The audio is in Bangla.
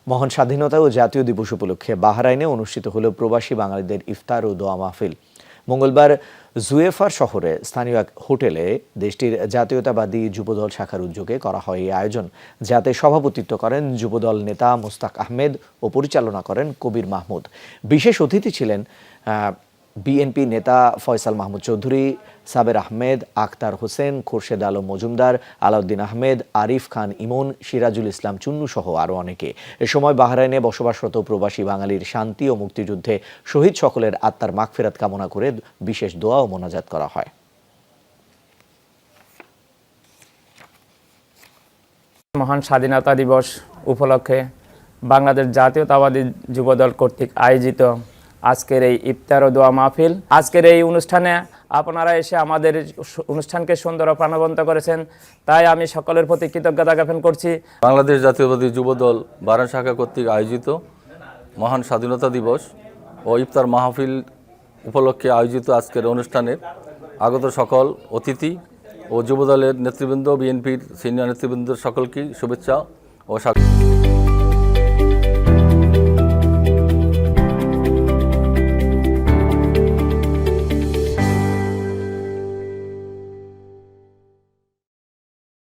মহান স্বাধীনতা ও জাতীয় দিবস উপলক্ষে বাহরাইনে অনুষ্ঠিত হল প্রবাসী বাঙালিদের ইফতার ও দোয়া মাহফিল। মঙ্গলবার জুয়েফার শহরে স্থানীয় এক হোটেলে দেশটির জাতীয়তাবাদী যুবদল শাখার উদ্যোগে করা হয় এই আয়োজন, যাতে সভাপতিত্ব করেন যুবদল নেতা মোস্তাক আহমেদ ও পরিচালনা করেন কবির মাহমুদ। বিশেষ অতিথি ছিলেন বিএনপি নেতা ফয়সাল মাহমুদ চৌধুরী, সাবের আহমেদ, আখতার হোসেন, খোরশেদ আলম মজুমদার, আলাউদ্দিন আহমেদ, আরিফ খান ইমন, সিরাজুল ইসলাম চুন্নু সহ আরও অনেকে। এ সময় বাহরাইনে বসবাসরত প্রবাসী বাঙালির শান্তি ও মুক্তিযুদ্ধে শহীদ সকলের আত্মার মাগফিরাত কামনা করে বিশেষ দোয়া ও মোনাজাত করা হয়। মহান স্বাধীনতা দিবস উপলক্ষে বাংলাদেশ জাতীয়তাবাদী যুবদল কর্তৃক আয়োজিত আজকের এই ইফতার ও দোয়া মাহফিল, আজকের এই অনুষ্ঠানে আপনারা এসে আমাদের অনুষ্ঠানকে সুন্দর ও প্রাণবন্ত করেছেন, তাই আমি সকলের প্রতি কৃতজ্ঞতা জ্ঞাপন করছি। বাংলাদেশ জাতীয়তাবাদী যুবদল বারান শাখা কর্তৃক আয়োজিত মহান স্বাধীনতা দিবস ও ইফতার মাহফিল উপলক্ষে আয়োজিত আজকের অনুষ্ঠানে আগত সকল অতিথি ও যুবদলের নেতৃবৃন্দ, বিএনপির সিনিয়র নেতৃবৃন্দ সকলকে শুভেচ্ছা ও স্বাগত।